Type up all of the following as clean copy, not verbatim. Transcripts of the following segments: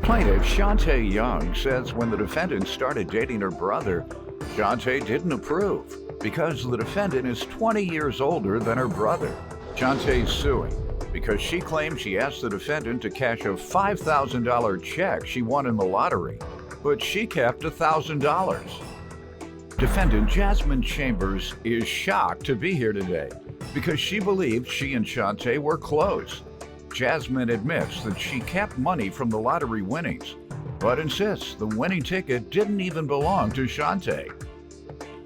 Plaintiff Shantae Young says when the defendant started dating her brother, Shantae didn't approve because the defendant is 20 years older than her brother. Shantae's suing because she claims she asked the defendant to cash a $5,000 check she won in the lottery, but she kept $1,000. Defendant Jasmine Chambers is shocked to be here today because she believed she and Shantae were close. Jasmine admits that she kept money from the lottery winnings, but insists the winning ticket didn't even belong to Shantae.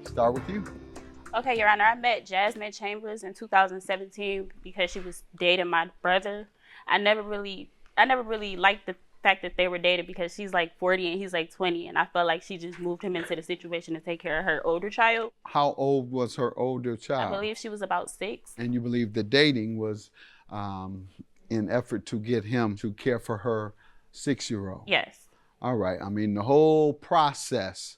Start with you. Okay, Your Honor, I met Jasmine Chambers in 2017 because she was dating my brother. I never really liked the fact that they were dating because she's like 40 and he's like 20, and I felt like she just moved him into the situation to take care of her older child. How old was her older child? I believe she was about 6. And you believe the dating was in effort to get him to care for her 6-year-old? Yes. All right. I mean, the whole process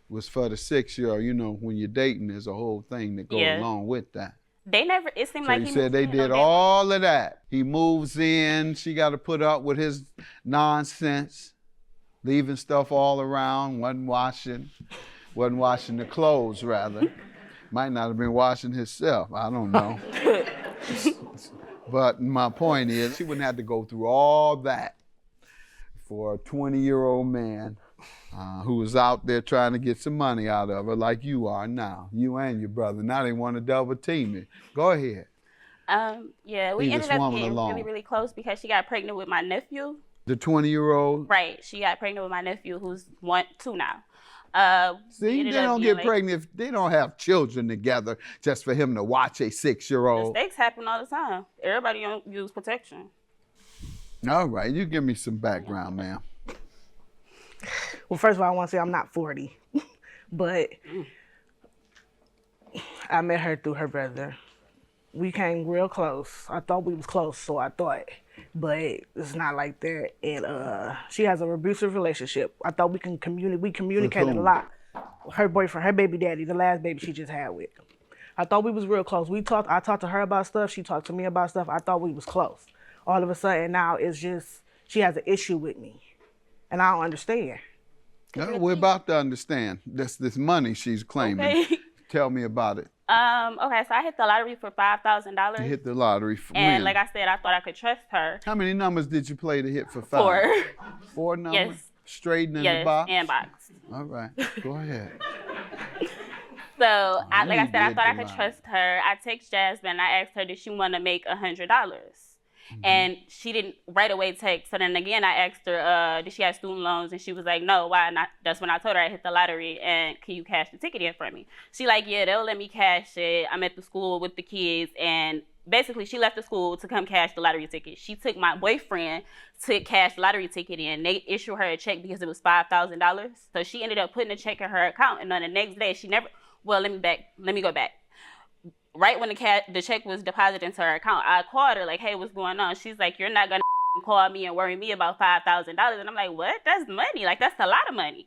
was for the 6-year-old. You know, when you're dating, there's a whole thing that goes along with that. It seemed like he said they did all of that. He moves in, she got to put up with his nonsense, leaving stuff all around, wasn't washing the clothes, rather. Might not have been washing himself, I don't know. But my point is, she wouldn't have to go through all that for a 20-year-old man who was out there trying to get some money out of her like you are now, you and your brother. Now they want to double team it. Go ahead. Yeah, we ended up getting really, really close because she got pregnant with my nephew. The 20-year-old? Right, she got pregnant with my nephew who's 2 now. See, they don't get pregnant if they don't have children together just for him to watch a 6-year-old. Mistakes happen all the time. Everybody don't use protection. All right, you give me some background, ma'am. Well, first of all, I want to say I'm not 40, but I met her through her brother. We came real close. I thought we was close, so I thought, but it's not like that. And she has an abusive relationship. I thought we communicated a lot. Her boyfriend, her baby daddy, the last baby she just had with. I thought we was real close. I talked to her about stuff. She talked to me about stuff. I thought we was close. All of a sudden now it's just, she has an issue with me. And I don't understand. No, we're about to understand. This money she's claiming. Okay. Tell me about it. Okay, so I hit the lottery for $5,000. You hit the lottery for And like I said, I thought I could trust her. How many numbers did you play to hit for 5? 4. 4 numbers? Yes. Straight in the box? And box. All right, go ahead. So, like I said, I thought I could trust her. I text Jasmine. I asked her, did she want to make $100? Mm-hmm. And she didn't right away text. So then again, I asked her, did she have student loans? And she was like, no, why not? That's when I told her I hit the lottery and can you cash the ticket in for me? She like, yeah, they'll let me cash it. I'm at the school with the kids. And basically she left the school to come cash the lottery ticket. She took my boyfriend to cash the lottery ticket in. They issued her a check because it was $5,000. So she ended up putting a check in her account. And on the next day, let me go back. Right when the check was deposited into her account, I called her like, hey, what's going on? She's like, you're not going to call me and worry me about $5,000. And I'm like, what? That's money. Like, that's a lot of money.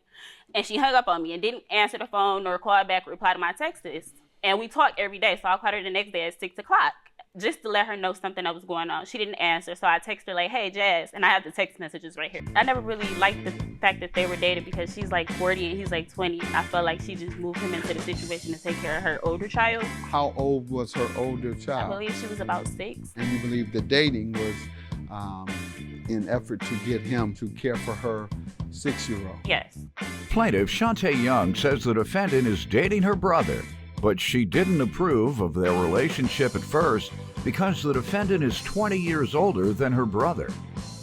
And she hung up on me and didn't answer the phone or call back or reply to my texts. And we talk every day. So I called her the next day at 6 o'clock just to let her know something that was going on. She didn't answer. So I texted her like, hey, Jazz. And I have the text messages right here. I never really liked the fact that they were dating because she's like 40 and he's like 20. And I felt like she just moved him into the situation to take care of her older child. How old was her older child? I believe she was about 6. And you believe the dating was in effort to get him to care for her 6-year-old? Yes. Plaintiff Shantae Young says the defendant is dating her brother, but she didn't approve of their relationship at first because the defendant is 20 years older than her brother.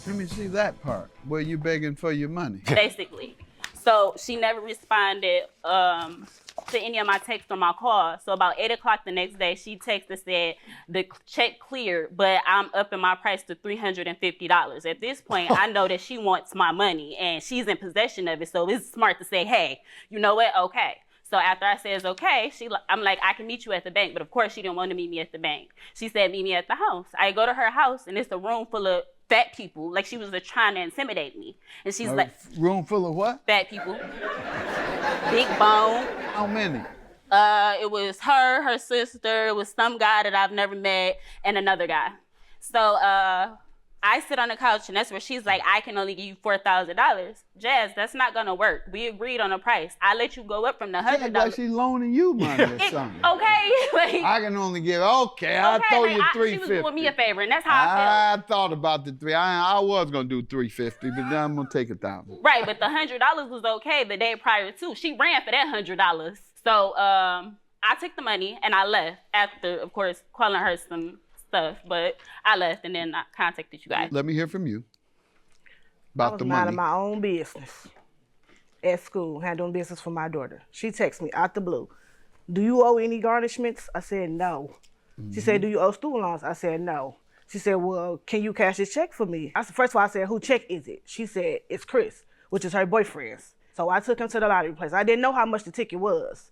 Let me see that part, where you begging for your money. Basically. So she never responded to any of my texts or my calls. So about 8 o'clock the next day, she texted, said, the check cleared, but I'm upping my price to $350. At this point, I know that she wants my money and she's in possession of it. So it's smart to say, hey, you know what? Okay. So after I says, okay, I'm like, I can meet you at the bank. But of course, she didn't want to meet me at the bank. She said, meet me at the house. I go to her house, and it's a room full of fat people. Like, she was trying to intimidate me. And she's like... Room full of what? Fat people. Big bone. How many? It was her sister, it was some guy that I've never met, and another guy. So I sit on the couch, and that's where she's like, I can only give you $4,000. Jazz, that's not gonna work. We agreed on a price. I let you go up from the $100. Like she's loaning you money or something. Okay, like I can only give. Okay, I'll throw you $350. She was doing me a favor, and that's how I felt. I thought about the three. I was gonna do $350, but then I'm gonna take $1,000. Right, but the $100 was okay the day prior to. She ran for that $100. So I took the money and I left after, of course, calling her some stuff, but I left and then I contacted you guys. Let me hear from you about the money. I was minding my own business at school, handling business for my daughter. She texted me out the blue. Do you owe any garnishments? I said no. She said, do you owe student loans? I said no. She said, well, can you cash this check for me? First of all, I said, who check is it? She said, it's Chris, which is her boyfriend's. So I took him to the lottery place. I didn't know how much the ticket was.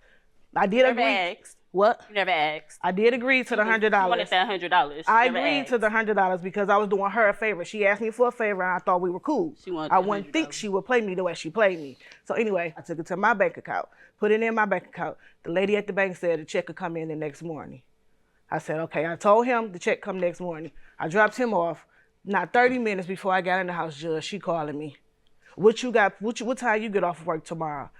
I did agree. Asked. What? You never asked. I did agree to the $100. You wanted that $100. I agreed to the $100 because I was doing her a favor. She asked me for a favor and I thought we were cool. I wouldn't think she would play me the way she played me. So anyway, I took it to my bank account, put it in my bank account. The lady at the bank said the check could come in the next morning. I said, okay. I told him the check come next morning. I dropped him off. Not 30 minutes before I got in the house, Judge, she calling me. What time you get off of work tomorrow?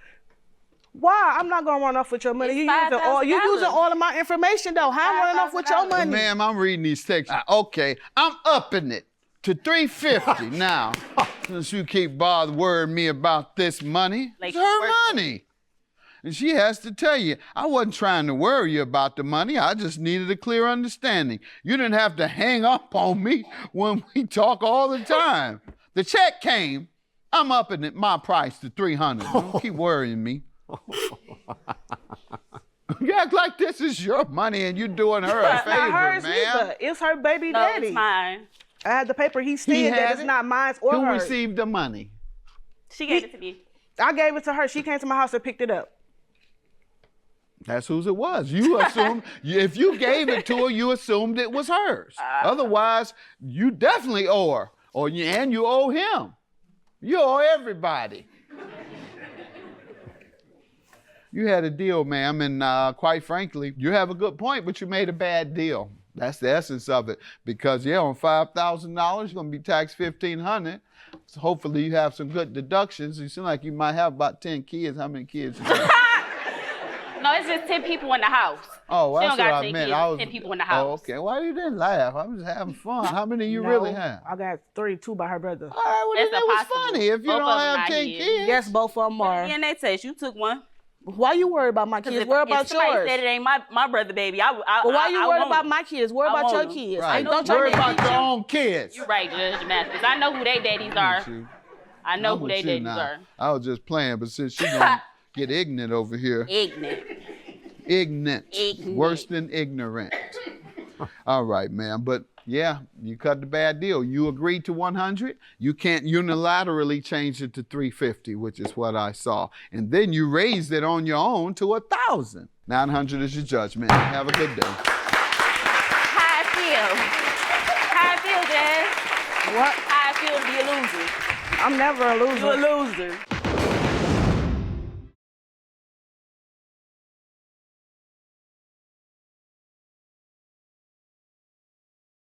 Why? I'm not gonna run off with your money. You using all of my information though. How I'm running off with your money? Ma'am, I'm reading these texts. Okay, I'm upping it to $350 now. Since you keep worrying me about this money, it's her money. And she has to tell you, I wasn't trying to worry you about the money. I just needed a clear understanding. You didn't have to hang up on me when we talk all the time. The check came. I'm upping it, my price to $300. Don't keep worrying me. You act like this is your money and you're doing her a favor, hers man. Either. It's her baby daddy. No, it's mine. I had the paper. He stated that it's not mine or hers. Who received the money? She gave it to me. I gave it to her. She came to my house and picked it up. That's whose it was. You assumed, if you gave it to her, you assumed it was hers. Otherwise, you definitely owe her. And you owe him. You owe everybody. You had a deal, ma'am, and quite frankly, you have a good point, but you made a bad deal. That's the essence of it. Because, on $5,000, you're going to be taxed $1,500. So hopefully you have some good deductions. You seem like you might have about 10 kids. How many kids? No, it's just 10 people in the house. Oh, that's what I meant. Kids, 10 people in the house. Oh, okay. Why you didn't laugh? I was having fun. How many you really have? I got 2 by her brother. All right, well, then that was funny. If you don't have 10 kids. Yes, both of them are. DNA test, you took one. Why you worried about my kids? Worry about yours. Somebody said it ain't my brother, baby. Why you worried about my kids? Worry about your kids. Right. Don't worry about your own kids. You're right, Judge Mathis. I know who they daddies are. I know who they daddies are. I was just playing, but since she's gonna get ignorant over here. Ignorant. Worse than ignorant. All right, man. But yeah, you cut the bad deal. You agreed to 100. You can't unilaterally change it to 350, which is what I saw. And then you raised it on your own to 1,000. 900 is your judgment. Have a good day. How I feel, Jazz? What? How I feel to be a loser. I'm never a loser. You're a loser.